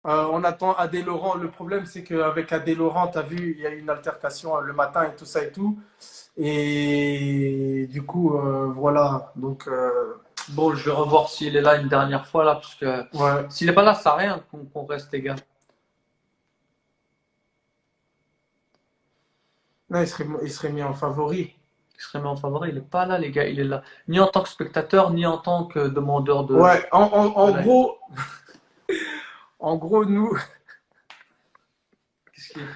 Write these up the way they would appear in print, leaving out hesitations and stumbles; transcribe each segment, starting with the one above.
On attend Adé Laurent. Le problème, c'est qu'avec Adé Laurent, tu as vu, il y a eu une altercation le matin et tout ça et tout. Et du coup, voilà. Donc, Bon, je vais revoir s'il est là une dernière fois, là, parce que ouais. s'il est pas là, ça sert à rien qu'on reste, les gars. Non, il serait mis en favori. Il serait mis en favori. Il est pas là, les gars. Il est là. Ni en tant que spectateur, ni en tant que demandeur Ouais, de en live. gros, en gros, nous. Qu'est-ce qu'il y a?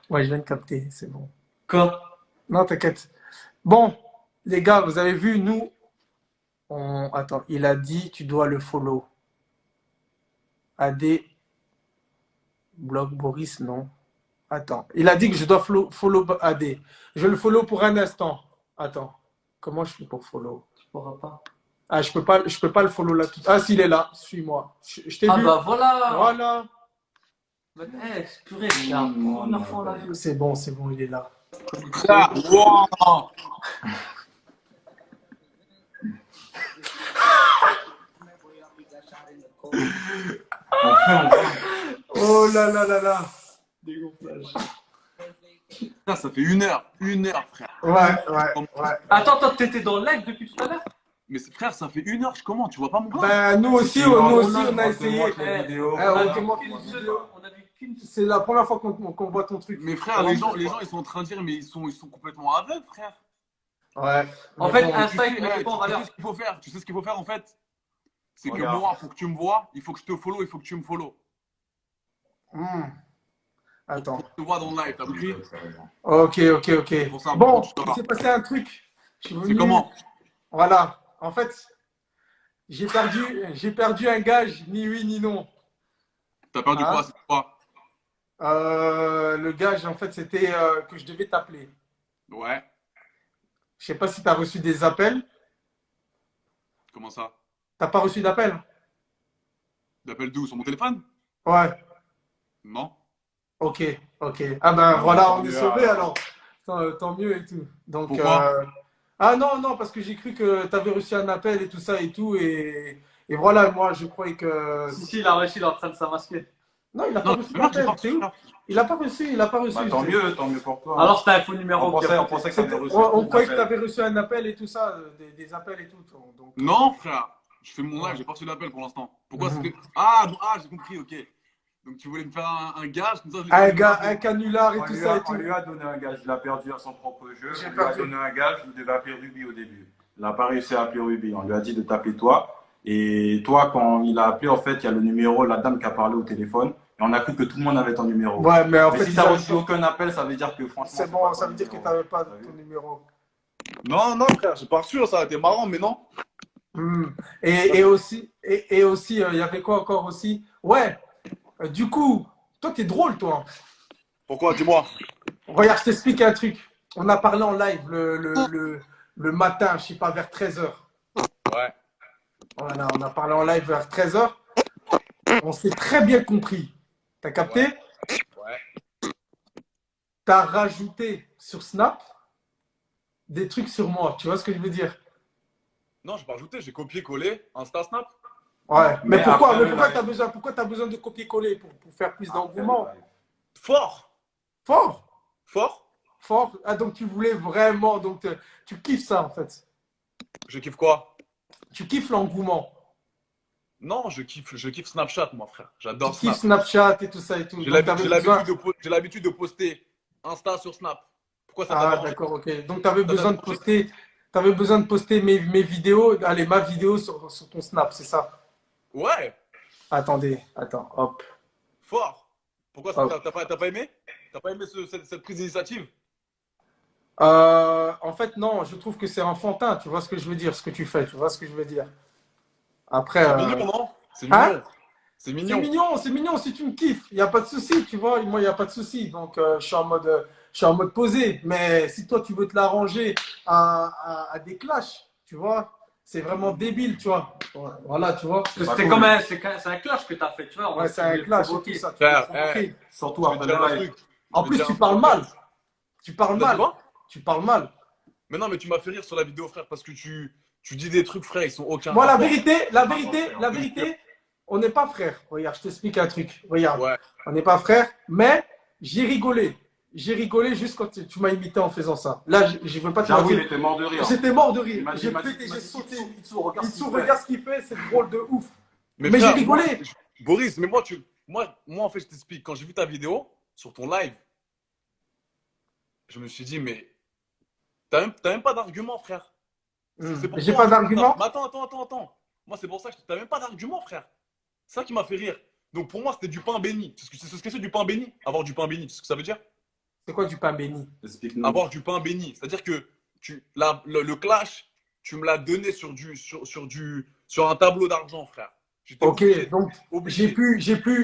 Ouais, je viens de capter, c'est bon. Quoi? Non, t'inquiète. Bon, les gars, vous avez vu, nous, attends, il a dit, tu dois le follow. AD, blog Boris, non. Attends, il a dit que je dois follow AD. Je le follow pour un instant. Attends, comment je fais pour follow? Tu pourras pas. Ah, je peux pas le follow là tout. Ah, s'il est là, suis-moi. Je t'ai Ah vu. bah voilà! Voilà. Mais, purée, c'est la première fois on l'a vu. C'est bon, il est là. Frère, wow. Oh là là là là. Dégonflage. Putain, ça fait une heure, frère. Ouais, ouais, ouais. Attends, t'étais dans le live depuis tout à l'heure? Mais frère, ça fait une heure, je commande, tu vois pas mon gars? Ben, nous aussi, on a essayé. On Eh, a on te vu montre qu'une les seule, vidéos. on a vu qu'une seule. C'est la première fois qu'on voit ton truc. Mais frère, les gens, ils sont en train de dire, mais ils sont complètement aveugles, frère. Ouais. En Mais fait, bon, Insta, il Tu ne sais, met pas en tu sais valeur. ce qu'il faut faire? Tu sais ce qu'il faut faire en fait? C'est que Regarde. moi, pour que tu me vois, il faut que je te follow, il faut que tu me follow. hmm, Pour attends. que je te vois dans le live, t'as compris? Ok, ok, ok. Pour ça, Bon, tu il sauras. s'est passé un truc. Je suis C'est venu. comment? Voilà. En fait, j'ai perdu un gage, ni oui ni non. T'as perdu quoi? Hein? C'est quoi? Le gage, en fait, c'était que je devais t'appeler. Ouais. Je sais pas si tu as reçu des appels. Comment ça? T'as pas reçu d'appel? T'appelles d'où? Sur mon téléphone? Ouais. Non. Ok, ok. Ah ben Bon, voilà, tant on est mieux sauvés alors. alors. Tant mieux et tout. Donc, Pourquoi? ah non, non, parce que j'ai cru que tu avais reçu un appel et tout ça et tout. Et voilà, moi, je croyais que. Si, il a réussi, il est en train de s'amasquer. Non, il n'a pas Non, reçu mais non, j'ai pas l'appel. reçu, T'es où? frère. Il n'a pas reçu, il n'a pas reçu. Bah, tant mieux pour toi, hein. Alors, c'était un faux On numéro qui a pensait, on planté. pensait que t'avais reçu On un croyait que tu appel. avais reçu un appel et tout ça, des appels et tout. Donc, Non, frère. Je fais mon live, ouais. j'ai pas reçu l'appel pour l'instant. Pourquoi Mhm. c'était. Ah, j'ai compris, ok. Donc tu voulais me faire un gage, comme ça Un je vais gars, un t'appeler. canular et tout ça et On tout. lui a donné un gage. Il a perdu à son propre jeu. J'ai On lui a perdu. donné un gage. Il devait appeler Ruby au début. Il n'a pas réussi à appeler Ruby. On lui a dit de t'appeler toi. Et toi, quand il a appelé, en fait, il y a le numéro, la dame qui a parlé au téléphone. Et on a cru que tout le monde avait ton numéro. Ouais, mais en Mais fait, si ils t'as avaient reçu pas. aucun appel, ça veut dire que franchement, C'est c'est pas bon, ton ça veut dire que tu numéro. n'avais pas T'as vu? ton numéro. Non, non, frère, j'ai pas reçu, ça a été marrant, mais non. Hmm. Et aussi, il y avait quoi encore aussi? Ouais, du coup, toi, t'es drôle, toi. Pourquoi? Dis-moi. Regarde, je t'explique un truc. On a parlé en live le matin, je sais pas, vers 13h. Ouais. Voilà, on a parlé en live vers 13h. On s'est très bien compris. T'as capté? Ouais. Ouais. T'as rajouté sur Snap des trucs sur moi. Tu vois ce que je veux dire? Non, j'ai pas rajouté, j'ai copié-collé Insta Snap. Ouais. Mais Mais pourquoi? après Mais le pourquoi live. t'as besoin de copier-coller pour faire plus Après le d'engouement? live. Fort. Fort, Fort. fort. Ah, donc tu voulais vraiment, donc tu kiffes ça en fait. Je kiffe quoi? Tu kiffes l'engouement. Non, je kiffe Snapchat, moi, frère. Tu J'adore kiffes Snap. Snapchat et tout ça et tout. Donc tu avais besoin. J'ai l'habitude de poster Insta sur Snap. Pourquoi ça t'a Ah, dérangé? d'accord, ok. Donc tu avais Ça t'a besoin de dérangé? poster. T'avais besoin de poster mes vidéos, allez, ma vidéo sur ton Snap, c'est ça? Ouais, Attendez, attends, hop, fort. Pourquoi ça hop. t'as pas aimé? T'as pas aimé cette prise d'initiative? En fait, non, je trouve que c'est enfantin, tu vois ce que je veux dire, ce que tu fais, tu vois ce que je veux dire. Après, C'est mignon, non? C'est hein? mignon. C'est mignon. C'est mignon si tu me kiffes, il n'y a pas de souci, tu vois, moi, il n'y a pas de souci. Donc, je suis en mode posé. Mais si toi, tu veux te l'arranger à des clashs, tu vois, c'est vraiment débile, tu vois. Ouais, voilà, tu vois. Parce que C'est pas c'était cool. comme c'est un clash que t'as fait, tu vois. Ouais, c'est Tu un voulais clash et tout provoquer. ça, tu veux Frère, provoquer. Surtout je vais te après le dire un live. truc. Je En vais te plus, dire tu un truc, parles ok? mal. Tu parles T'as dit mal. quoi? Tu parles mal. Mais non, mais tu m'as fait rire sur la vidéo, frère, parce que tu dis des trucs, frère, ils sont aucun Moi, la rapport. vérité, la Ah, bon, vérité, c'est la vrai. vérité, on n'est pas frères. Regarde, je t'explique un truc. Regarde, Ouais. on n'est pas frères, mais j'ai rigolé. J'ai rigolé juste quand tu m'as imité en faisant ça. Là, je veux pas te J'avoue, il mentir. était mort de rire. J'étais mort de rire. Il m'a dit, J'ai il m'a dit, pété, il m'a j'ai dit, sauté. Itsu, regarde ce Issou, qu'il fait. regarde ce qu'il fait, c'est drôle de ouf. Mais frère, j'ai rigolé. Boris, mais moi, en fait, je t'explique. Quand j'ai vu ta vidéo sur ton live, je me suis dit, mais t'as même pas d'argument, frère. C'est pour J'ai toi, pas d'argument. Mais attends. Moi, c'est pour ça que t'as même pas d'argument, frère. C'est ça qui m'a fait rire. Donc, pour moi, c'était du pain béni. C'est ce que c'est du pain béni. Avoir du pain béni, tu sais ce que ça veut dire? C'est quoi du pain béni? Explique-nous. Avoir du pain béni. C'est-à-dire que le clash, tu me l'as donné sur un tableau d'argent, frère. J'étais Ok, obligé. donc Obligé.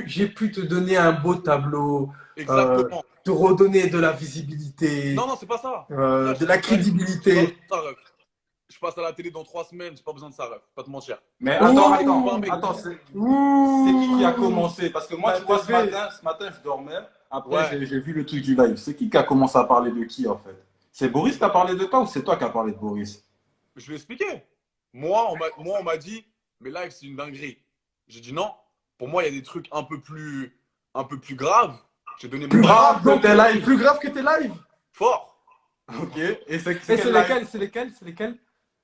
j'ai pu te donner un beau tableau, Exactement. te redonner de la visibilité, Non, c'est pas ça. de la crédibilité. Je passe à la télé dans 3 semaines, j'ai pas besoin de ça, ref. Pas te mentir. Mais attends, Ouh. attends, c'est Ouh. qui a commencé? Parce que moi, Bah, tu vois, t'as vu. ce matin, je dormais. Après, Ouais. j'ai vu le truc du live. C'est qui a commencé à parler de qui, en fait? C'est Boris qui a parlé de toi ou c'est toi qui as parlé de Boris? Je vais expliquer. Moi, on m'a dit, mais live, c'est une dinguerie. J'ai dit non. Pour moi, il y a des trucs un peu plus graves. J'ai donné Plus mon grave avis. que tes lives. Plus grave que tes lives. Fort. Ok. Et c'est Et c'est quel live? lesquels? C'est lesquels?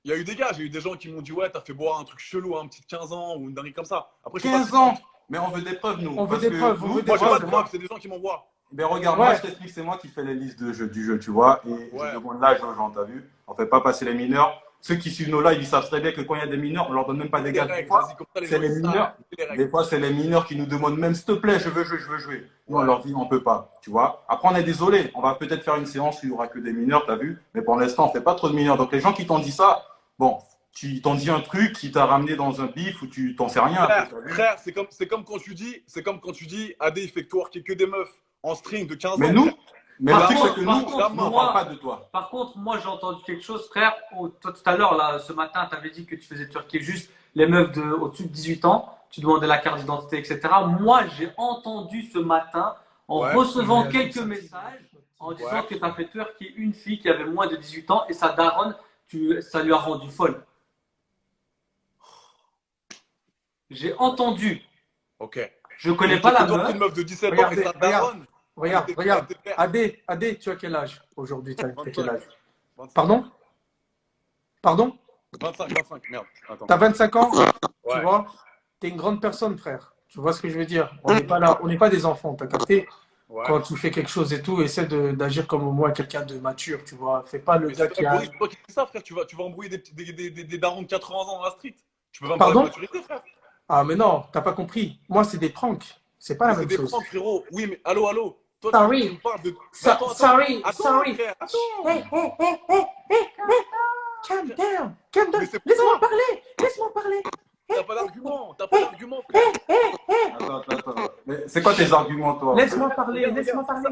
Il y a eu des gars, j'ai eu des gens qui m'ont dit, ouais, t'as fait boire un truc chelou à un petit de 15 ans ou une dinguerie comme ça. Après, je sais pas 15 si- ans. Mais on veut des preuves, nous. On veut Parce des que preuves, on nous, veut des Moi, j'ai preuves. pas de preuves, c'est des gens qui m'envoient. Ben regarde, Ouais. moi je t'explique, c'est moi qui fais les listes du jeu, tu vois. Et Ouais. je demande l'âge aux gens, t'as vu? On fait pas passer les mineurs. Ceux qui suivent nos lives, ils savent très bien que quand il y a des mineurs, on leur donne même pas des Les gars. Des règles, fois, vas-y, comme ça, les c'est gens, les ils savent. mineurs. Les règles. Des fois, c'est les mineurs qui nous demandent même, s'il te plaît, je veux jouer, je veux jouer. Nous, on Ouais. leur dit, on peut pas, tu vois. Après, on est désolé. On va peut-être faire une séance où il y aura que des mineurs, t'as vu? Mais pour l'instant, on fait pas trop de mineurs. Donc, les gens qui t'ont dit ça, bon, tu t'ont dit un truc qui t'a ramené dans un bif ou tu t'en sais rien. Frère, t'as vu. frère, c'est comme quand tu dis, AD, il fait twerker que des meufs en string de 15 Mais ans. nous, mais le Par truc, contre, c'est que par nous, contre, on moi- parle pas de toi. Par contre, moi, j'ai entendu quelque chose, frère. Oh, toi, tout à l'heure, là, ce matin, tu avais dit que tu faisais twerker juste les meufs au-dessus de 18 ans. Tu demandais la carte d'identité, etc. Moi, j'ai entendu ce matin, en Ouais. recevant Ouais, quelques ça, messages, en disant Ouais. que tu as fait twerker une fille qui avait moins de 18 ans et sa daronne, ça lui a rendu folle. J'ai entendu. Ok. Je connais Donc, pas il la fait twerker une meuf. meuf de 17 ans Regardez, et sa regarde. daronne. Regarde, elle était- regarde. elle était- Adé, tu as quel âge aujourd'hui? T'as quel âge? 25. Pardon? Pardon? 25, merde. Attends. T'as 25 ans? Tu Ouais. vois? T'es une grande personne, frère. Tu vois ce que je veux dire? On n'est pas là, on n'est pas des enfants, t'as capté? Ouais. Quand tu fais quelque chose et tout, essaie d'agir comme au moins quelqu'un de mature, tu vois. Fais pas le Mais gars c'est qui toi, a. Boris, toi qui dis ça, frère, tu vas embrouiller des darons de 80 ans dans la street. Tu peux pas me Pardon? parler de maturité, frère. Ah, mais non, t'as pas compris. Moi, c'est des pranks. C'est pas la Mais c'est même des chose. pranks, frérot. Oui, mais allô. Toi, Sorry. tu me parles de. Sorry, Attends, sorry. frère, attends. Calm down, calm down. Mais c'est Laisse-moi quoi? parler, laisse-moi parler. T'as pas d'argument, frère. Attends. Mais c'est quoi tes arguments, toi? Laisse-moi parler, Regarde, laisse-moi parler.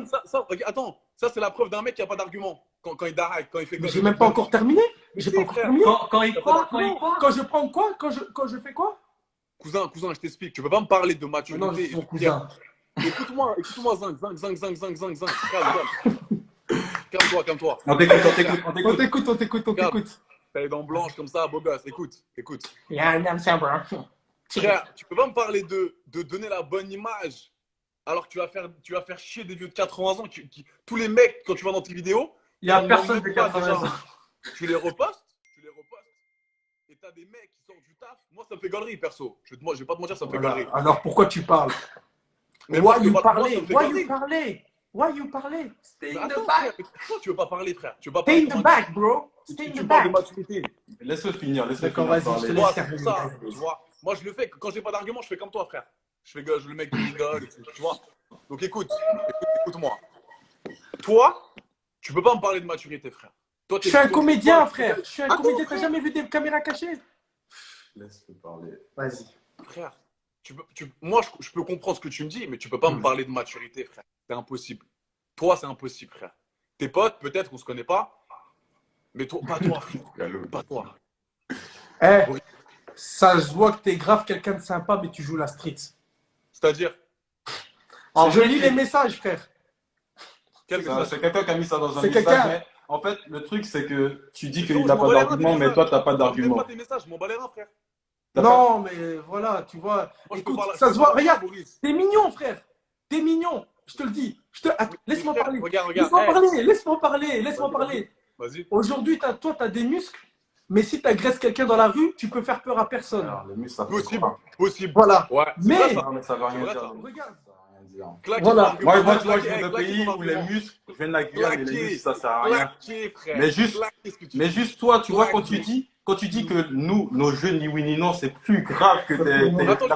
regarde, attends, ça c'est la preuve d'un mec qui a pas d'argument. Quand il darraille, quand il fait Mais j'ai même pas encore terminé. J'ai Si, pas encore frère. terminé. Quand il croit, quand il croit. Quand je prends quoi? Quand je fais quoi? Cousin, je t'explique. Tu peux pas me parler de Mais non, je maturité. suis ton cousin. Écoute-moi, Zing. Calme-toi. On t'écoute. On t'écoute. T'as les dents blanches comme ça, beau gosse. Écoute. Yeah, I'm Sabra. Frère, tu peux pas me parler de donner la bonne image alors que tu vas faire chier des vieux de 80 ans. Tous les mecs, quand tu vas dans tes vidéos, Il y a ils personne n'en de mettent pas 80 déjà. ans. Tu les repostes, et t'as des mecs qui sortent du taf. Moi, ça me fait galerie, perso. Je vais pas te mentir, ça me fait Voilà. galerie. Alors pourquoi tu parles? Mais moi, ça me fait parler? Why you parler? Stay Mais in the attends, back. frère, pourquoi tu veux pas parler, frère? Tu veux pas Stay parler in the back, bro. Tu Stay in tu the parles de back. maturité. Laisse-le finir, D'accord, vas-y, je te parler. laisse. Moi, c'est pour ça, tu vois. Moi, je le fais. Quand j'ai pas d'argument, je fais comme toi, frère. Je fais le mec qui rigole, tu vois. Donc écoute-moi. Toi, tu peux pas me parler de maturité, frère. Toi, Je suis un comédien, frère. Je suis un Attends, comédien. T'as frère. jamais vu des caméras cachées? Laisse-le parler. Vas-y. Frère, moi, je peux comprendre ce que tu me dis, mais tu peux pas me parler de maturité, frère. C'est impossible. Toi, c'est impossible, frère. Tes potes, peut-être qu'on se connaît pas, mais toi, pas toi, frère. Pas toi. Eh, ça se voit que t'es grave quelqu'un de sympa, mais tu joues la street. C'est-à-dire, Je lis les messages, frère. quel Ça, c'est quelqu'un qui a mis ça dans un C'est message. quelqu'un. Mais en fait, le truc, c'est que tu dis Frérot, qu'il n'a je pas m'en bats les reins d'argument, des mais messages. toi, tu n'as pas Je parle même d'argument. pas tes messages, je m'en bats les reins, frère. Non, mais voilà, tu vois. Moi, je peux Écoute, parler- ça je se peux voit. parler, Regarde, Boris. t'es mignon, frère. T'es mignon. Je te le dis. Laisse-moi frère, parler. regarde. Laisse-moi Hey. parler. Laisse-moi parler. Laisse-moi Vas-y, parler. Vas-y. Aujourd'hui, toi, tu as des muscles. Mais si tu agresses quelqu'un dans la rue, tu peux faire peur à personne. Alors, les muscles, ça fait Possible. quoi? Possible. Voilà. Ouais, c'est Mais- vrai ça. Non, mais ça veut C'est rien vrai, dire. ça. les muscles, Regarde. ça veut rien dire. Claquer Voilà. ton argument. Moi, tu vois, je Claquer- viens de claquer pays ton où les argument. muscles, je viens de la Guyane et les Claquer. muscles, ça sert à rien. Claquer, frère. Mais juste- Claquer ce que tu Mais dis. juste toi, tu vois, Claquer. quand tu dis que nous, nos jeux, ni oui ni non, c'est plus grave que Attends, là, mettez-vous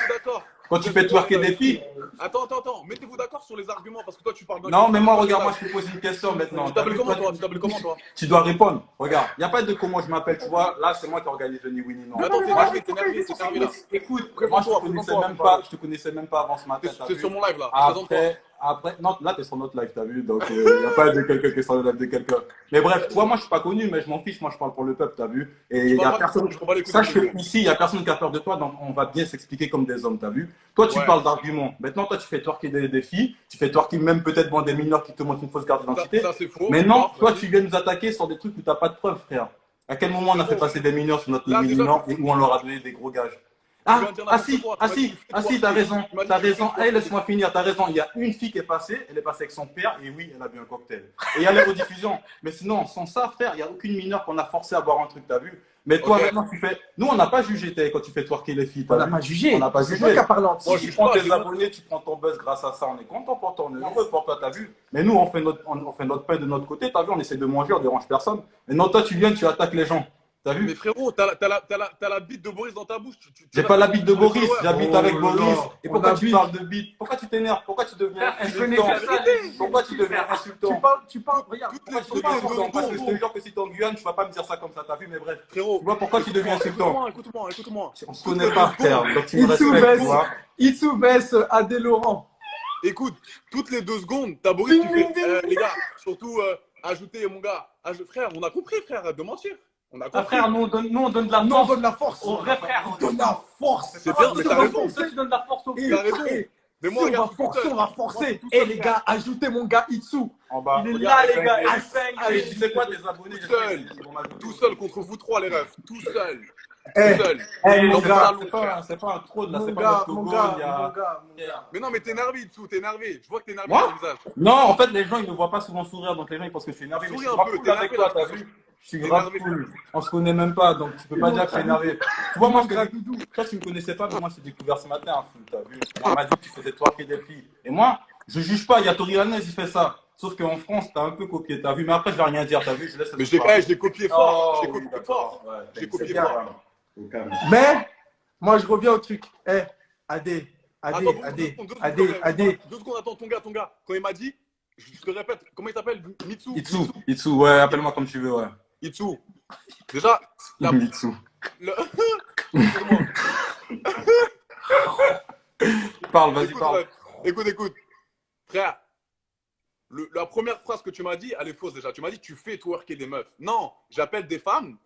d'accord. quand tu fais twerker des filles. Attends. Mettez-vous d'accord sur les arguments parce que toi, tu parles d'un. Non, mais moi, regarde, moi, je te pose une question maintenant. Tu t'appelles comment, toi? Tu t'appelles comment, toi? Tu dois répondre. Regarde, il n'y a pas de comment je m'appelle, tu vois. Là, c'est moi qui organise le ni oui ni non. Mais attends, t'es Moi, énervé, là. écoute, Présente-toi, moi, je te connaissais même pas avant ce matin. t'as C'est vu. sur mon live, là. Présente-toi. Après, non, là, t'es sur notre live, t'as vu, donc il n'y a pas de quelqu'un qui est sur le live de quelqu'un. Mais bref, tu vois, moi, je suis pas connu, mais je m'en fiche, moi, je parle pour le peuple, t'as vu. Et il y a personne. Sache que ici, il n'y a personne qui a peur de toi, donc on va bien s'expliquer comme des hommes, t'as vu. Toi, tu Ouais. parles d'arguments. Maintenant, toi, tu fais twerker des filles, tu fais twerker même peut-être bon, des mineurs qui te montrent une fausse carte d'identité. Ça, c'est faux. Mais non, D'accord, toi, vas-y. tu viens nous attaquer sur des trucs où t'as pas de preuves, frère. À quel moment on a fait passer des mineurs sur notre Là, déjà, mineur et où on leur a donné des gros gages? Tu viens de dire n'importe quoi. Tu m'as dit, tu fais t'as twerker. raison, Tu m'as dit, t'as tu fais raison. twerker. Hey, laisse-moi finir, t'as raison. Il y a une fille qui est passée, elle est passée avec son père, et oui, elle a bu un cocktail. Et il y a les rediffusions. Mais sinon, sans ça, frère, il n'y a aucune mineure qu'on a forcé à boire un truc, t'as vu? Mais toi, Ok. maintenant, tu fais. Nous, on n'a pas jugé quand tu fais twerker les filles, On t'as n'a vu? pas jugé. On n'a pas C'est jugé. toi qui as parlé en Moi, dessous. je Tu prends pas, tes j'ai- abonnés, tu prends ton buzz grâce à ça, on est content pour toi, on est heureux pour toi, t'as vu? Mais nous, on fait notre pain de notre côté, t'as vu? On essaie de manger, on dérange personne. Mais non, toi, tu viens, tu attaques les gens, t'as vu? Mais frérot, t'as la bite de Boris dans ta bouche. J'ai pas la bite de Boris, j'habite Oh avec là Boris. là, Et on pourquoi tu habite. parles de bite? Pourquoi tu t'énerves? Pourquoi tu deviens Elle connaît insultant? que ça, Pourquoi tu deviens insultant? Tu parles, regarde. Pourquoi tu Toutes deviens les insultant? deux Parce que je secondes. te jure que si t'es en Guyane, tu vas pas me dire ça comme ça, t'as vu? Mais bref. Frérot. Tu vois pourquoi tu deviens insultant? Écoute-moi. On se connaît pas, frère. Donc tu me Itsu respectes, tu baisse, vois. Itsu baisse Adé Laurent. Écoute, toutes les 2 secondes, t'as Boris qui fait les gars, surtout ajouter mon gars. Frère, on a compris, frère, arrête de mentir. On a Ah, compris. frère, nous on donne de la Non, on force donne la force. aux vrais frères. On donne la force. C'est bien, mais t'as raison. Toi, tu donnes de la force aux Et- T'as raison. et- Mais si moi, on regarde, va je suis tout forcer, seul. on va Moi, forcer. je suis tout Et seul, les frère. gars, ajoutez mon gars Itsu. En bas. Il est Regarde, là, les gars. regarde, Allez, tu sais quoi, tes abonnés, Tout seul. ils vont m'ajouter. Tout seul contre vous 3, les refs. Tout seul. Eh, Tout seul. eh, mon Dans C'est gars, mon pas, salon, c'est frère. pas, c'est pas un trône, là, mon c'est pas gars, notre mon Togo, gars, il y a- mon gars, mon gars. Mais non, mais t'es énervé, Itsou, t'es énervé. Je vois que t'es énervé Moi dans le visage. Non, en fait, les gens, ils ne me voient pas souvent sourire, donc les gens, ils pensent que je suis énervé. Mais je Souris suis un grave peu, cool t'es avec énervé, toi, là. t'as vu? Je suis T'es grave énervé, cool. On se connaît même pas, donc tu peux pas dire que je suis énervé. Tu vois, moi, toi, tu me connaissais pas, mais moi, je t'ai découvert ce matin, hein, t'as vu? On m'a dit que tu faisais twerker des filles. Et moi, je juge pas, il y a Tori Hanez, il fait ça. Sauf qu'en France, t'as un peu copié, t'as vu? Mais après, je vais rien dire, t'as vu? Je laisse Mais je l'ai copié fort. Je l'ai copié fort. Ouais, J'ai copié c'est fort. bien. Au calme. Mais, moi, je reviens au truc. Eh, Adé, Attends, Adé, deux Adé, secondes, Adé, Adé. 2 secondes, attends, ton gars. Quand il m'a dit, je te répète, comment il s'appelle? Mitsu. Itsu, ouais, appelle-moi comme tu veux, ouais. Itsu. Déjà, la... Itsu. le- Excuse-moi. Parle, vas-y, Écoute, parle. écoute. Frère, la première phrase que tu m'as dit, elle est fausse déjà. Tu m'as dit, tu fais twerker des meufs. Non, j'appelle des femmes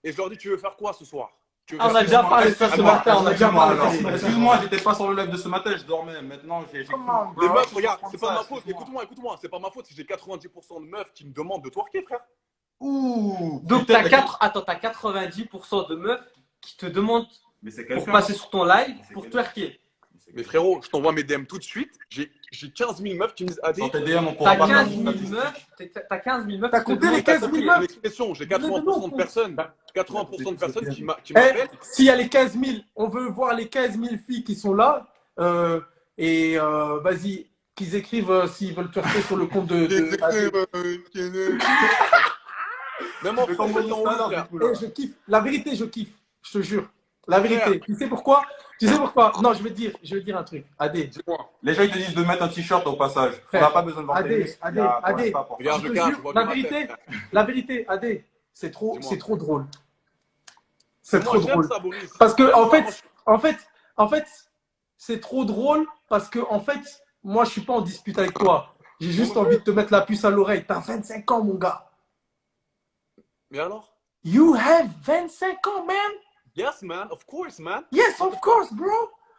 et je leur dis, tu veux faire quoi ce soir? Tu veux Ah, on faire- a déjà parlé de ça ce matin. On a déjà Excuse-moi, parlé alors. de ça. Excuse-moi, j'étais pas sur le live de ce matin, je dormais. Maintenant, j'ai. Comment, Les bro? meufs, regarde, Prends c'est ça, pas ma faute. excuse-moi. Écoute-moi. C'est pas ma faute si j'ai 90% de meufs qui me demandent de twerker, frère. Ouh. Donc, putain, t'as 90% de meufs qui te demandent Mais c'est pour quelqu'un. passer sur ton live C'est pour quelqu'un. twerker. Mais frérot, je t'envoie mes DM tout de suite. J'ai 15 000 meufs qui me disent, Adé, Dans tes DM, on pourra T'as pas faire 15 de 000 statistiques. meufs. T'as 15 000 meufs. T'as qui te compté les demandent- 15 000 meufs? l'expression, j'ai 80% de personnes. 80% de personnes qui Eh, m'appellent. s'il y a les 15 000, on veut voir les 15 000 filles qui sont là. Vas-y, qu'ils écrivent s'ils veulent twerker sur le compte de Adé. Même en Je vais France, t'envoyer c'est en ça, alors, haut, frère. du coup, là. Eh, je kiffe. La vérité, je kiffe. Je te jure. La vérité. Tu sais pourquoi? Non, je vais te dire un truc. Adé, Dis-moi. Les gens, ils te disent de mettre un t-shirt au passage. On Frère, n'a pas besoin de voir tes Adé, muscles, Adé, il y a- Adé. pas pour ça. Regarde, je je te cache, jure, je vois la que ma vérité, tête, frère. la vérité, Adé, c'est trop drôle. C'est Moi, trop j'aime drôle. ça, Boris. Parce que Moi, en fait, c'est trop drôle parce que en fait, moi, je suis pas en dispute avec toi. J'ai juste envie de te mettre la puce à l'oreille. T'as 25 ans, mon gars. Mais alors? You have 25 ans, man. Yes, man. Of course, man. Yes, of course, bro.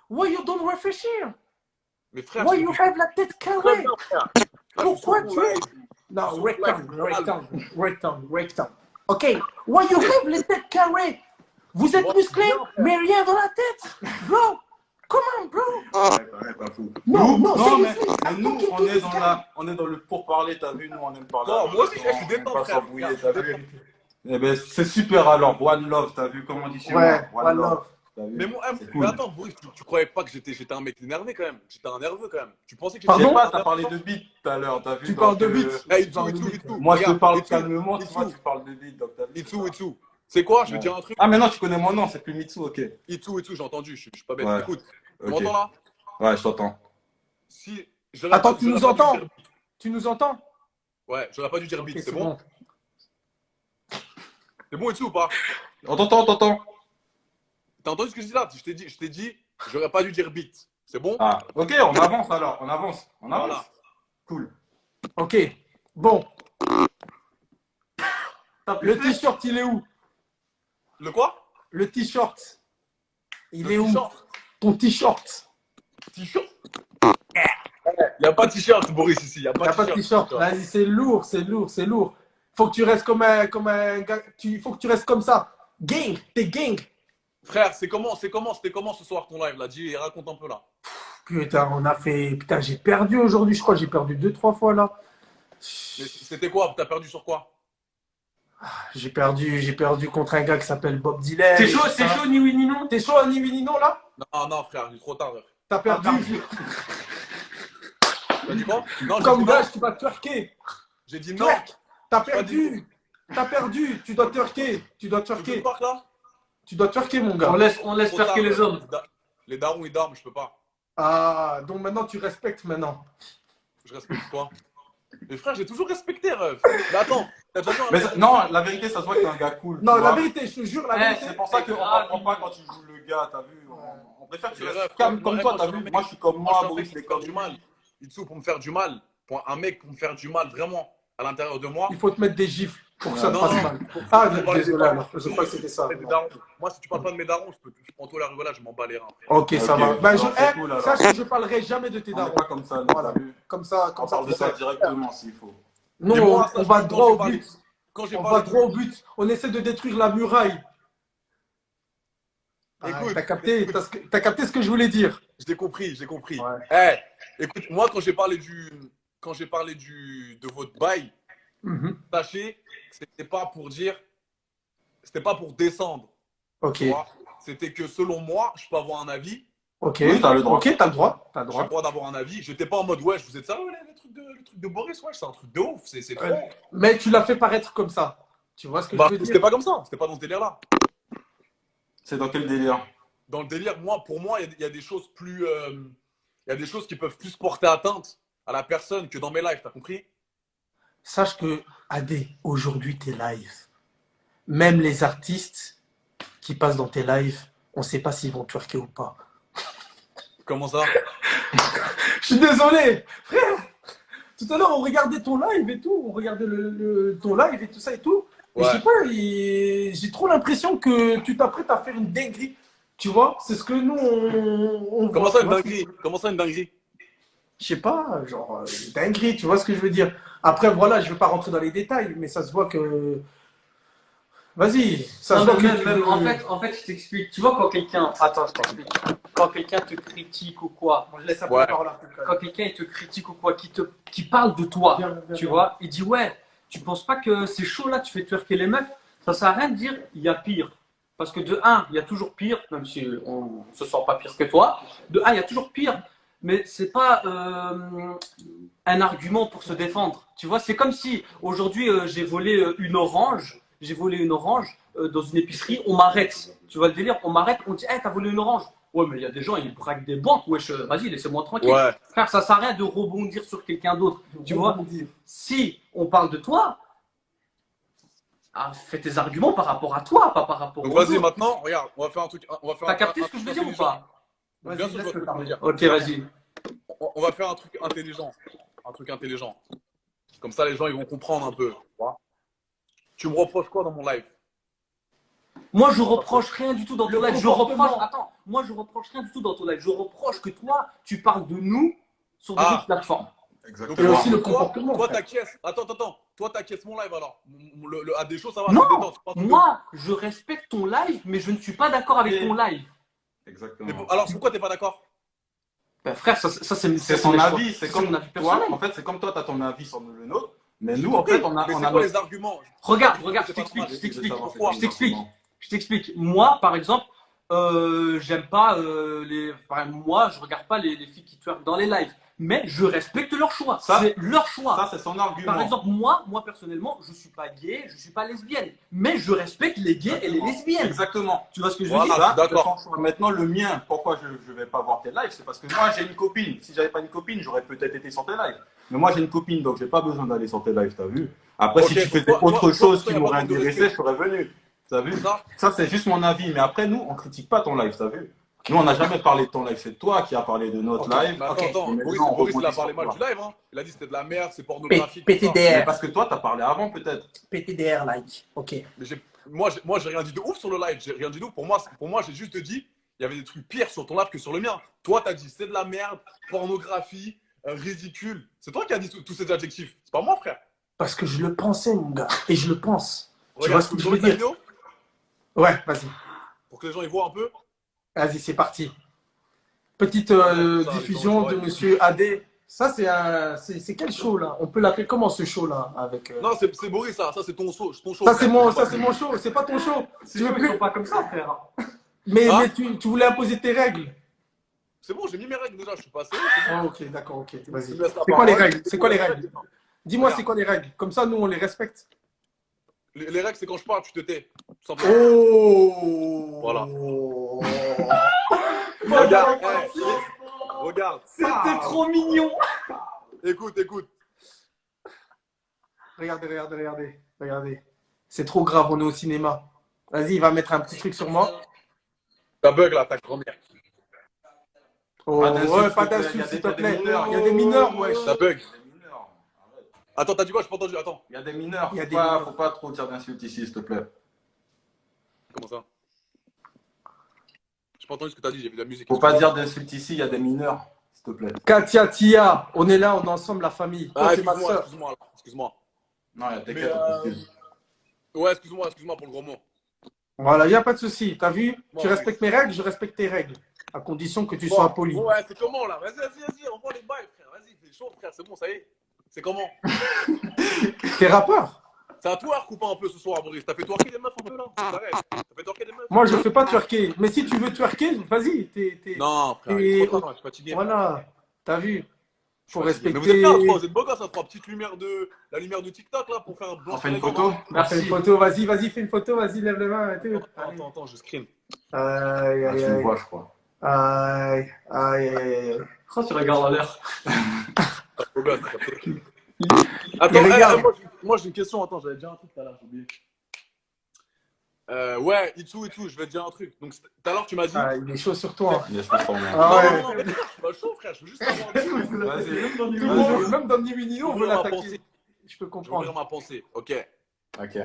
Why you don't réfléchir? Mais frère, Why je- you have la tête Très carrée? bien, frère. Pourquoi Sur tu ton live. Non, Sur rectangle, live. rectangle. Ok. Why you have les têtes carrées? Vous êtes Moi, musclé, bien, frère. mais rien dans la tête. Bro, come on, bro. Ouais, pas fou. Non, non, mais seriously, nous, talking on to est this dans guy. on est dans le pourparler, t'as vu, nous, on aime parler. Non, moi aussi, je suis on aime détente, pas frère. s'embrouiller, Frère, t'as je suis vu. Eh ben, c'est super alors, one love, t'as vu comment on dit chez Ouais, moi, one love. t'as vu. Mais, moi, C'est mais cool. attends, Boris, tu croyais pas que j'étais un mec énervé quand même? J'étais un nerveux quand même. Tu pensais que Je j'étais sais Pardon? pas, t'as parlé de beat tout à l'heure, t'as vu. Tu donc, parles de beat. Hey, Tu parles de beat. Moi, je te Regarde, parle Itsu, calmement, tu Itsu, vois, tu parles de beat, donc t'as vu. Itsu. C'est quoi? Je vais Ouais. te dire un truc. Ah, maintenant, tu connais mon nom, c'est plus Mitsu, ok. Itsu, j'ai entendu, je suis pas bête. Ouais, Écoute, tu ok. m'entends là? Ouais, je t'entends. Si j'aurais Attends, pas, tu j'aurais nous pas dû entends? dire beat. Tu nous entends? Ouais, j'aurais pas dû dire Ok, beat, c'est c'est bon? bon. C'est bon Itsu ou pas? On t'entend. T'as entendu ce que je dis là? Je t'ai dit, j'aurais pas dû dire beat. C'est bon? Ah, ok, on avance alors, on avance. Voilà. Cool. Ok. Bon, T'as pu le faire t-shirt, il est où? Le quoi? Le t-shirt, il Le est où? t-shirt. Ton t-shirt. T-shirt. Y a pas de t-shirt, Boris, ici. Y a Il n'y a pas pas de de t-shirt. t-shirt. Vas-y, c'est lourd, c'est lourd, c'est lourd. Faut que tu restes comme un gars. Faut que tu restes comme ça. Gang, t'es gang. Frère, c'était comment ce soir ton live là? Dis, raconte un peu là. Putain, on a fait. Putain, j'ai perdu aujourd'hui, je crois. J'ai perdu 2-3 fois là. Mais c'était quoi? T'as perdu sur quoi? J'ai perdu contre un gars qui s'appelle Bob Dylan. C'est chaud, ni oui ni non. T'es chaud, ni oui ni non là? Non, non, frère, il est trop tard. Frère. T'as perdu. T'as dit quoi? Non, Comme j'ai dit gage, non. tu vas twerker. J'ai dit non. Twerk. T'as J'ai pas dit perdu. T'as perdu. Tu dois twerker. Tu dois Tu veux que je twerker. parte là? Tu dois twerker, mon gars. On laisse Trop faire tard, que les hommes. Les darons, ils dorment, je peux pas. Ah, donc maintenant tu respectes maintenant. Je respecte toi. Mais frère, j'ai toujours respecté, ref. Mais attends, t'as déjà vu un Mais mec- non, la vérité, ça se voit que t'es un gars cool. Non, tu la vois. vérité, je te jure, la Eh, vérité. C'est pour ça qu'on grave, comprend pas quand tu joues le gars, t'as vu. On préfère que tu Mais restes ref, calme moi, comme moi, toi, je t'as suis un vu. mec- Moi, je suis comme Moi, moi, je suis un Boris, mec les pour me faire du mal. Itsu, pour me faire du mal. Pour un mec pour me faire du mal, vraiment, à l'intérieur de moi. Il faut te mettre des gifles pour que ça te Non, fasse non. mal. Ah, Faut parler désolé, des alors. Je crois que c'était ça. Des darons. Moi, si tu parles pas de mes darons, je prends tout la rigolade, je m'en bats les reins. frère. Ok, ça Ok, va. Bah, alors, c'est cool, alors. sache que je parlerai jamais de tes On n'est darons. pas comme ça, nous, Voilà. t'as vu. Comme ça, On parle de tu ça sais. directement s'il faut. Non, Mais moi, on ça, va quand droit j'ai au parlé- but. Quand j'ai On va parlé droit au de... but. On essaie de détruire la muraille. Ah, Écoute, t'as capté, écoute. t'as capté ce que je voulais dire. J'ai compris. Ouais. Écoute, moi, quand j'ai parlé de votre bail, Mhm. sachez que c'était pas pour dire, c'était pas pour descendre. Ok, Tu vois. C'était que selon moi, je peux avoir un avis. ok. Oui, t'as le droit. Ok, t'as le droit. T'as le J'ai droit. le droit d'avoir un avis. J'étais pas en mode, ouais, je vous êtes sérieux, le truc de Boris, ouais, c'est un truc de ouf. C'est trop. Mais tu l'as fait paraître comme ça. Tu vois ce que Bah, je veux c'était dire? pas comme ça. C'était pas dans ce délire-là. C'est dans quel délire? Dans le délire, pour moi, il y a des choses plus. Il y a des choses qui peuvent plus porter atteinte à la personne que dans mes lives, t'as compris? Sache que, Adé, aujourd'hui, tes lives, même les artistes qui passent dans tes lives, on ne sait pas s'ils vont twerker ou pas. Comment ça? Je suis désolé, frère. Tout à l'heure, on regardait ton live et tout. On regardait ton live et tout ça et tout. Et Ouais. je sais pas, j'ai trop l'impression que tu t'apprêtes à faire une dinguerie. Tu vois, c'est ce que nous, on Comment voit. ça, tu une vois. dinguerie? Comment ça, une dinguerie? Je sais pas, genre, une dinguerie, tu vois ce que je veux dire. Après, voilà, je ne vais pas rentrer dans les détails, mais ça se voit que. Vas-y, ça Non, se voit mais que même, tu même, veux- en fait, je t'explique. Tu vois, quand quelqu'un. Attends, je t'explique. Quand quelqu'un te critique ou quoi, Bon, je laisse un peu Ouais. la parole à Foucault. quand quelqu'un il te critique ou quoi, qui parle de toi, Viens, viens, tu viens. vois, il dit ouais, tu penses pas que c'est chaud là, tu fais twerker les meufs, ça sert à rien de dire il y a pire. Parce que de un, il y a toujours pire, même si on se sent pas pire que toi. De un, il y a toujours pire, mais c'est pas un argument pour se défendre. Tu vois, c'est comme si aujourd'hui j'ai volé une orange, dans une épicerie, on m'arrête. Tu vois le délire, on m'arrête, on dit hey, t'as volé une orange. Ouais, mais il y a des gens, ils braquent des banques. Wesh, vas-y, laissez-moi tranquille. Ouais. Frère, ça sert à rien de rebondir sur quelqu'un d'autre. Tu vois, Rebondir. si on parle de toi, fais tes arguments par rapport à toi, pas par rapport Donc aux vas-y, autres. maintenant, regarde, on va faire un truc. T'as capté ce que je veux dire ou pas? Bien Vas-y, sûr, je vois ce laisse-le que tu veux parler. dire. Ok, vas-y. On va faire un truc intelligent. Un truc intelligent. Comme ça, les gens, ils vont comprendre un peu. Tu vois. Tu me reproches quoi dans mon live? Moi, je reproche rien du tout dans ton Le live. Je comportement. reproche. Attends, moi, je reproche rien du tout dans ton live. Je reproche que toi, tu parles de nous sur des Ah. autres plateformes. Donc, Et Exactement. aussi le toi, comportement, Toi, frère. t'acquiesces. Attends. toi, t'inquiètes mon live alors. À des choses, ça va. Non, c'est détente, c'est pas un truc de- moi, je respecte ton live, mais je ne suis pas d'accord avec ton live. Mais Exactement. alors, pourquoi t'es pas d'accord? Ben, frère, ça C'est c'est son mes choix. avis, c'est comme mon avis toi. personnel. En fait, c'est comme toi, tu as ton avis sur le nôtre. Mais J'ai nous, en compris. fait, on a Mais c'est notre. quoi les arguments? Regarde, C'est je pas t'explique, normal. je t'explique. Savoir Pourquoi? c'est Je t'explique. comment. Je t'explique. Moi, par exemple, j'aime pas moi, je regarde pas les filles qui twerk dans les lives. Mais je respecte leur choix. Ça, C'est leur choix. Ça, c'est son argument. Par exemple, moi personnellement, je suis pas gay, je suis pas lesbienne. Mais je respecte les gays et les lesbiennes. Exactement. Tu vois ce que je veux Voilà. dire? Ça, d'accord. c'est son choix. Maintenant, le mien, pourquoi je vais pas voir tes lives, c'est parce que moi, j'ai une copine. Si j'avais pas une copine, j'aurais peut-être été sur tes lives. Mais moi, j'ai une copine, donc j'ai pas besoin d'aller sur tes lives, t'as vu? Après, Ok, si tu donc faisais toi, autre toi, chose toi, qui y a m'aurait pas de intéressé, respect. je serais venu. T'as vu? Ça, Ça, c'est juste mon avis. Mais après, nous, on critique pas ton live, t'as vu? Nous, on n'a jamais parlé de ton live. C'est toi qui as parlé de notre Ok. live. mais attends, Ok. attends. Et Boris, maintenant, on Boris, il a rebondit parlé sur mal toi. du live. Hein. Il a dit que c'était de la merde, c'est pornographique. Tout ça. Mais PTDR. parce que toi, t'as parlé avant, peut-être. PTDR like. Ok. Mais moi, j'ai rien dit de ouf sur le live. J'ai rien dit de ouf. Pour moi, j'ai juste dit, il y avait des trucs pires sur ton live que sur le mien. Toi, t'as dit, c'est de la merde, pornographie, ridicule. C'est toi qui as dit tous ces adjectifs. C'est pas moi, frère. Parce que je le pensais, mon gars. Et je le pense. Tu Regarde, vois ce tu que veux je veux mettre la dire? vidéo Ouais, vas-y. pour que les gens y voient un peu. Vas-y, c'est parti. Petite Ça, diffusion les de gens, Monsieur AD. Ça, c'est quel show là? On peut l'appeler comment ce show là avec Non, c'est Boris, ça. Ça, c'est ton show. Ton show, Ça frère. c'est mon show, c'est pas ton show. C'est Tu veux chaud, ils plus sont pas comme ça, frère. Mais, Hein? mais tu voulais imposer tes règles. C'est bon, j'ai mis mes règles déjà. Je suis passé. C'est bon. Ah, ok, d'accord, ok. Tu Vas-y. me laisses la C'est quoi les parole. règles? C'est quoi les règles? Dis-moi, Regarde. c'est quoi les règles? Comme ça, nous, on les respecte. Les règles, c'est quand je parle, tu te tais. Tout simplement. Oh Voilà. Regarde. Regarde. C'était trop mignon. Écoute. Regardez. C'est trop grave, on est au cinéma. Vas-y, il va mettre un petit truc sur moi. Ta bug là, ta grand-mère. Oh, Pas d'insultes, ouais, pas s'il te plaît. d'insultes, s'il Il te y a des plaît. mineurs. Il y a des mineurs, wesh. Ta bug. Il y a des mineurs. Arrête. Attends, t'as dit quoi? Je pas entendu. Attends. Il y a des mineurs. Il y a Faut des pas, mineurs. faut pas trop dire d'insultes ici, s'il te plaît. Comment ça? J'ai pas entendu ce que t'as dit. J'ai vu de la musique. Faut pas dire d'insultes ici, il y a des mineurs, s'il te plaît. Katia, Tia, on est là, on est ensemble, la famille. Toi, Ah, c'est ma excuse-moi, soeur. excuse-moi, là. Excuse-moi. Non, il y a Mais, t'inquiète, on t'excuse. Ouais, excuse-moi pour le gros mot. Voilà, il n'y a pas de souci. T'as vu? Bon, Tu respectes mes règles, je respecte tes règles. À condition que tu Bon, sois poli. Ouais, c'est comment là? Vas-y, on voit les bails, frère. Vas-y, c'est chaud, frère. C'est bon, ça y est. C'est comment? T'es rappeur? C'est à toi de couper un peu ce soir, Boris. T'as fait twerker des meufs un peu là? T'arrêtes. T'as fait twerker des meufs? Moi, je fais pas twerker. Mais si tu veux twerker, vas-y. Non, frère, il Et- est trop tard, je suis fatigué. Voilà. T'as vu? Faut Mais vous êtes respecter. bien, vous êtes beaux gosses, ça fera petite lumière la lumière de TikTok là pour faire un blanc. On fait une photo? Fais une photo, vas-y, fais une photo, vas-y, lève les mains. Et tout. Attends, je screen. Aïe, Ah, aïe, tu me aïe. vois, je crois. Aïe. Pourquoi tu regardes en l'air? Beau gosse, t'as capté. Attends, Et regarde. moi j'ai une question. Attends, j'avais déjà un truc tout à l'heure, j'ai oublié. Ouais, Itsu, je vais te dire un truc. Donc tout à l'heure, tu m'as dit. Ah, il est chaud sur toi. Il y a ce format. Ah ouais. Non, mais frère, je suis pas chaud, frère. Je veux juste avoir un truc. Vas-y. Tout le monde, même dans Niminino, on veut Ouvrir ma l'attaquer. pensée. Je peux Je vais comprendre. ouvrir ma pensée. Ok. Ok.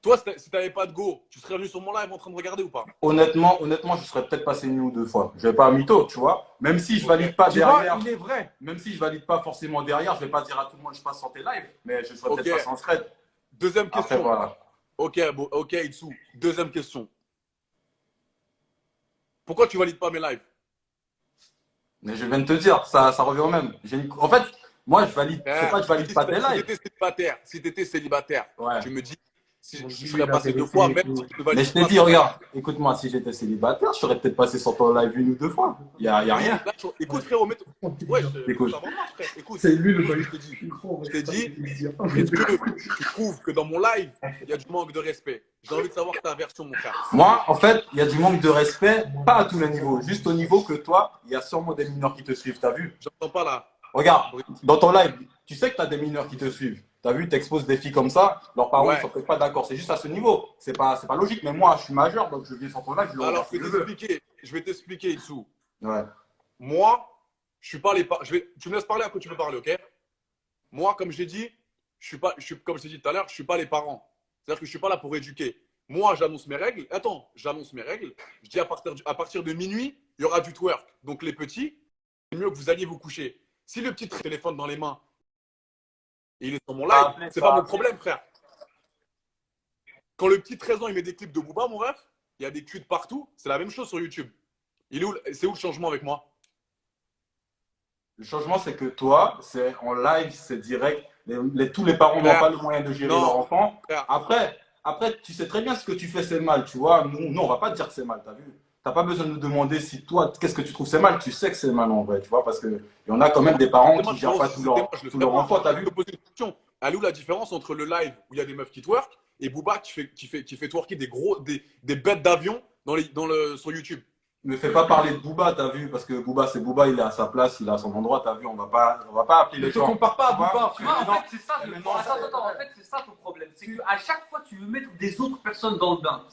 Toi, si t'avais pas de go, tu serais venu sur mon live en train de regarder ou pas? Honnêtement, je serais peut-être passé une ou deux fois. Je vais pas à mytho, tu vois. Même si je valide pas Tu vois, derrière. il est vrai. Même si je valide pas forcément derrière, je vais pas dire à tout le monde je passe sur tes lives, mais je serais Ok. peut-être passé en thread. Deuxième Après, question. voilà. Ok, Itsu. Deuxième question. Pourquoi tu valides pas mes lives? Mais je viens de te dire, ça revient au même. En fait, moi, je valide. C'est pas que je valide pas tes Si lives. t'étais célibataire, Ouais. tu me dis, si Bon, je dis-lui serais la passé deux vérité fois, et même tout. si tu valides Mais je t'ai pas dit, tes regarde, écoute-moi, si j'étais célibataire, je serais peut-être passé sur ton live une ou deux fois. Il y a rien. lives. Là, écoute, frérot, ouais, Écoute. ça va mal, frère. Écoute, C'est lui le je te dis, est-ce que tu trouves que dans mon live, il y a du manque de respect? J'ai envie de savoir ta version, mon frère. Moi, en fait, il y a du manque de respect, pas à tous les niveaux. Juste au niveau que toi, il y a sûrement des mineurs qui te suivent. T'as vu? J'entends pas là. Regarde, dans ton live, tu sais que tu as des mineurs qui te suivent. Tu as vu, tu exposes des filles comme ça, leurs parents ne Ouais. sont peut-être pas d'accord. C'est juste à ce niveau. C'est pas logique. Mais moi, je suis majeur, donc je viens sur ton live, je le Alors, regarde si je veux. je vais t'expliquer, Itsu. Ouais. Moi, je suis pas les parents. Tu me laisses parler, après tu peux parler, ok? Moi, comme j'ai dit, comme je t'ai dit tout à l'heure, je suis pas les parents. C'est-à-dire que je suis pas là pour éduquer. Moi, j'annonce mes règles. Attends, j'annonce mes règles. Je dis à partir de minuit, il y aura du twerk. Donc les petits, c'est mieux que vous alliez vous coucher. Si le petit téléphone dans les mains, et il est sur mon Pas live, appelé, c'est pas pas mon appelé. problème, frère. Quand le petit 13 ans, il met des clips de Booba, mon ref, il y a des cuts partout, c'est la même chose sur YouTube. C'est où le changement avec moi? Le changement, c'est que toi, c'est en live, c'est direct. Tous les parents n'ont Frère, pas le moyen de gérer non, leur enfant. frère. Après, tu sais très bien ce que tu fais, c'est mal, tu vois. Nous, on va pas te dire que c'est mal, t'as vu. T'as pas besoin de nous demander si toi, qu'est-ce que tu trouves c'est mal. Tu sais que c'est mal en vrai, tu vois, parce que il y en a quand même des parents C'est moi, qui gèrent pas si c'était moi, je le tout ferais leur pas. enfant, t'as Je vu. te pose une question. Elle est où la différence entre le live où il y a des meufs qui twerk et Booba qui fait twerker des bêtes d'avion sur YouTube? Ne fais pas parler de Booba, t'as vu, parce que Booba, c'est Booba, il est à sa place, il est à son endroit, t'as vu. On va pas appeler Ne les te gens. compare pas à Tu vois. Booba, Tu vois, en Non, fait, c'est ça, mais non, attends, en fait, c'est ça ton problème. C'est qu'à chaque fois, tu veux mettre des autres personnes dans le bain.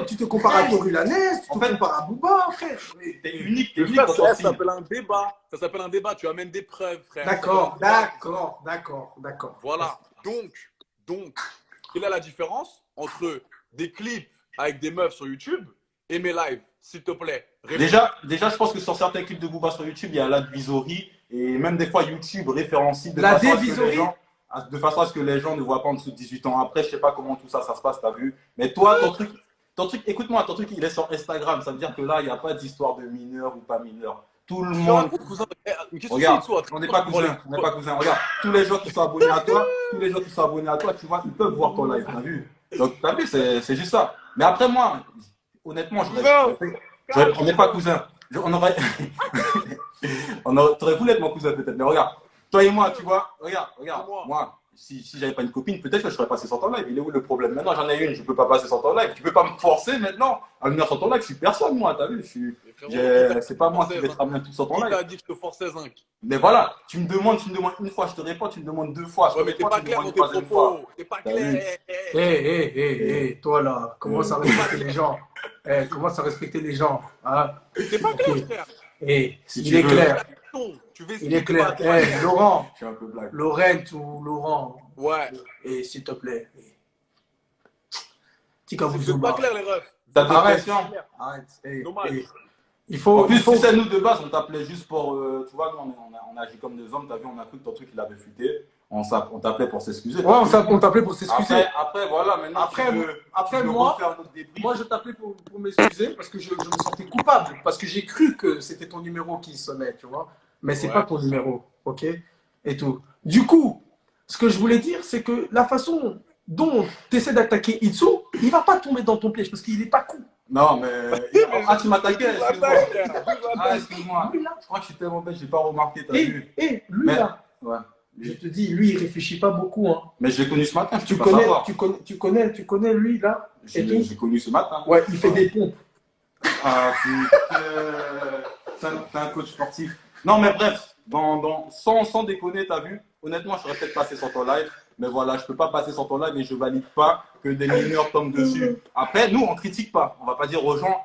tu te compares à Torulanès, tu En te fait- compares à Booba, frère. T'es unique, Le quand frère, t'en ça signes. s'appelle un débat. Ça s'appelle un débat. Tu amènes des preuves, frère. D'accord, Ça s'appelle un débat. d'accord. Voilà. Donc, quelle est la différence entre des clips avec des meufs sur YouTube et mes lives? S'il te plaît, réponds. Déjà, je pense que sur certains clips de Booba sur YouTube, il y a l'advisory et même des fois YouTube référencie de La façon à ce que dévisory. les gens, de façon à ce que les gens ne voient pas en dessous de 18 ans. Après, je sais pas comment tout ça, ça se passe, t'as vu. Mais toi, ton truc, écoute-moi, ton truc, il est sur Instagram. Ça veut dire que là, il n'y a pas d'histoire de mineur ou pas mineur. Tout le Tu monde. racontes, cousin. Une question, Regarde, c'est toi. on n'est pas cousins, on n'est pas cousins. Regarde, tous les gens qui sont abonnés à toi, tu vois, ils peuvent voir ton live, t'as vu. Donc, t'as vu, c'est juste ça. Mais après, moi, honnêtement, on n'est pas cousins. T'aurais voulu être mon cousin peut-être, mais regarde, toi et moi, tu vois, regarde, moi, si j'avais pas une copine, peut-être que je serais passé sur ton live. Il est où le problème? Maintenant, j'en ai une, je peux pas passer sur ton live. Tu peux pas me forcer maintenant à venir sur ton live. Je suis personne, moi, t'as vu? C'est pas moi qui vais te ramener tout sur ton Qui live. t'a dit que je te forçais, Zinc? Mais voilà, tu me demandes une fois, je te réponds, tu me demandes deux fois, je te Ouais, mais t'es réponds, pas tu me clair demandes dans une tes troisième fois. propos. T'es pas T'as vu? Hé, toi là, commence à respecter les gens. Commence à respecter les gens. Hein? T'es pas clair, frère. Si Il tu est veux. clair. Tu veux Il est expliquer clair. pas Laurent, Je suis un peu blague. Laurent ou Laurent, Ouais. s'il te plaît. C'est peut-être pas clair, les refs. T'as d'autres Arrête. questions? Arrête. Dommage. Il faut. En plus, il faut... si c'est nous de base, on t'appelait juste pour. Tu vois, nous, on agit comme des hommes, t'as vu, on a cru que ton truc il avait fuité. On t'appelait pour s'excuser. Ouais, on t'appelait pour s'excuser. Après, voilà, maintenant. Après, tu veux moi, refaire notre débrief. Moi, je t'appelais pour m'excuser parce que je me sentais coupable. Parce que j'ai cru que c'était ton numéro qui sonnait, tu vois. Mais c'est Ouais. pas ton numéro, ok? Et tout. Du coup, ce que je voulais dire, c'est que la façon dont tu essaies d'attaquer Itsu, il va pas tomber dans ton piège parce qu'il est pas con. Non, mais. Ah, tu m'attaquais, excuse-moi. Ah, excuse-moi. Lui, là. Je crois que je suis tellement bête, j'ai pas remarqué, t'as vu. Lui, Mais- là, Ouais. je te dis, lui, il réfléchit pas beaucoup. Hein. Mais je l'ai connu ce matin, je Tu peux pas savoir. connais lui, là? Et tout. J'ai connu ce matin. Ouais, il fait des pompes. Ah, t'es un coach sportif. Non, mais bref, sans déconner, t'as vu, honnêtement, je serais peut-être passé sur ton live, mais voilà, je peux pas passer sur ton live et je valide pas que des mineurs tombent dessus. Après, nous, on critique pas. On va pas dire aux gens,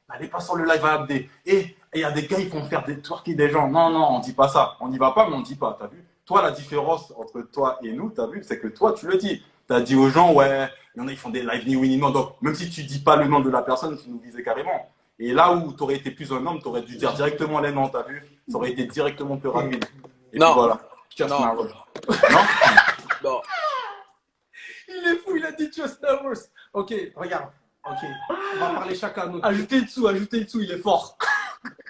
allez pas sur le live à Abdé. Il y a des gars, ils vont faire des twerker des gens. Non, on dit pas ça. On n'y va pas, mais on dit pas, t'as vu. Toi, la différence entre toi et nous, t'as vu, c'est que toi, tu le dis. T'as dit aux gens, ouais, il y en a, ils font des live ni oui ni non. Donc, même si tu dis pas le nom de la personne, tu nous visais carrément. Et là où tu aurais été plus un homme, tu aurais dû dire directement les noms, t'as vu? Ça aurait été directement plus rapide. Et Non. puis voilà. Just Non. now. Non? Non. Il est fou, il a dit just numbers. Ok, regarde. Ok, on va parler chacun à notre tour. Ajoutez Itsu, il est fort.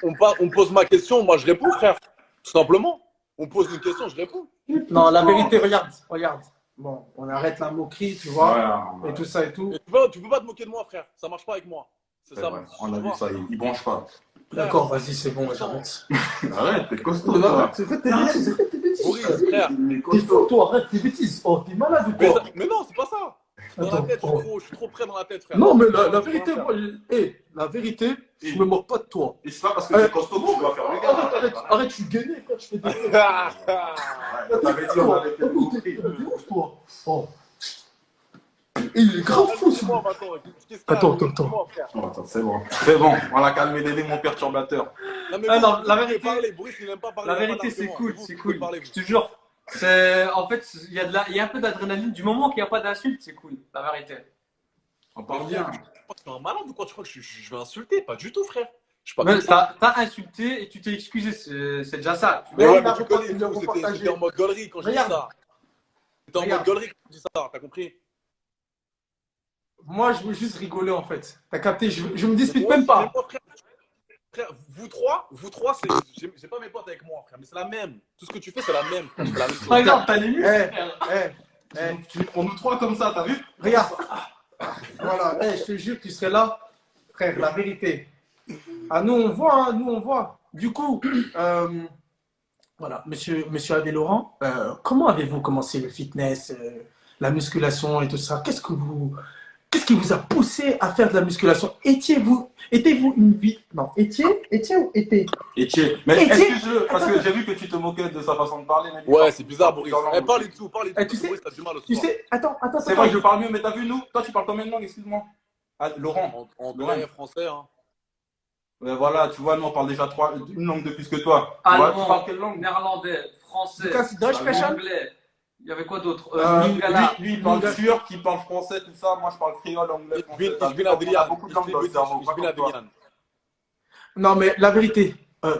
On me pose ma question, moi je réponds, frère. Tout simplement. On me pose une question, je réponds. Non, la vérité, regarde. Bon, on arrête la moquerie, tu vois, Ouais, et tout ça et tout. Et tu peux pas te moquer de moi, frère. Ça marche pas avec moi. C'est ça. ouais, on a tu vu vois. ça, il branche pas. D'accord, vas-y, c'est bon, j'arrête. Arrête, t'es costaud. Non, toi. c'est fait tes bêtises, Boris, frère. Il est T'es costaud. fou, toi, arrête tes bêtises. Oh, t'es malade ou quoi? Mais non, c'est pas ça. Dans Attends, la tête, oh. je suis trop près dans la tête, frère. Non, mais la vérité, moi, la vérité, je me moque pas de toi. Et c'est pas parce que t'es costaud que tu dois faire le gars. Arrête, je suis gainé quand je fais des trucs. Ouais, t'avais dit, on avait fait le compris. T'es ouf, toi. Oh. Et il est grave fou, ce mec. Attends. Oh, attends, c'est bon, on a calmé l'élément perturbateur. Non, la vérité- Boris, il n'aime pas parler. La il aime vérité, pas c'est l'argument. cool, Vous c'est pouvez cool. parler, vous. Je te jure. En fait, il y a un peu d'adrénaline. Du moment qu'il n'y a pas d'insulte, c'est cool. La vérité. On parle bien. Tu crois que je suis un malade ou quoi? Tu crois que je vais insulter? Pas du tout, frère. Je suis pas Mais comme ça. t'as insulté et tu t'es excusé. C'est déjà ça. Mais Ouais, ouais, il a mais tu connais, il a c'était repartagé. en mode gaulerie quand j'ai dit Regarde. ça. en mode Regarde. gaulerie quand tu dis ça, t'as compris? Moi, je veux juste rigoler, en fait. T'as capté? Je me dispute Moi même aussi, pas. mais moi, frère, vous trois, j'ai pas mes potes avec moi, frère, mais c'est la même. Tout ce que tu fais, c'est la même, frère. Je fais la même chose. Regarde, t'as les muscles, Eh, frère. eh, On nous trois comme ça, t'as vu? regarde. Voilà, je te jure, tu serais là. Frère, la vérité. Ah, nous, on voit, hein, nous, on voit. Du coup, voilà, monsieur Adé Laurent, comment avez-vous commencé le fitness, la musculation et tout ça? Qu'est-ce qui vous a poussé à faire de la musculation? Étiez-vous une vie, non, étiez ou était? Etienne. Mais Etienne. excuse-le, parce que j'ai vu que tu te moquais de sa façon de parler. Mais Ouais, c'est bizarre, Boris. Dans Eh, parle et tout, parle et tout. tu sais, Boris, t'as du mal au Tu soir. sais, attends, C'est vrai, je parle mieux, mais t'as vu, nous, toi, tu parles combien de langues, excuse-moi? Ah, Laurent. Anglais, français, hein. Ouais, voilà, tu vois, nous, on parle déjà une langue de plus que toi. Tu vois, tu parles Allemand, quelle langue? néerlandais, français, Lucas, Deutsch sprechen? anglais. Il y avait quoi d'autre? Lingala. Lui, il parle turc, il parle français, tout ça. Moi, je parle créole, anglais, français. Ich bin On a Adrian. beaucoup de langues dans le cerveau, pas comme toi. Non, mais la vérité,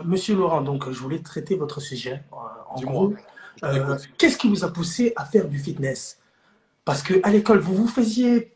monsieur Laurent, donc je voulais traiter votre sujet. En Dis-moi. gros, qu'est-ce qui vous a poussé à faire du fitness? Parce que à l'école, vous faisiez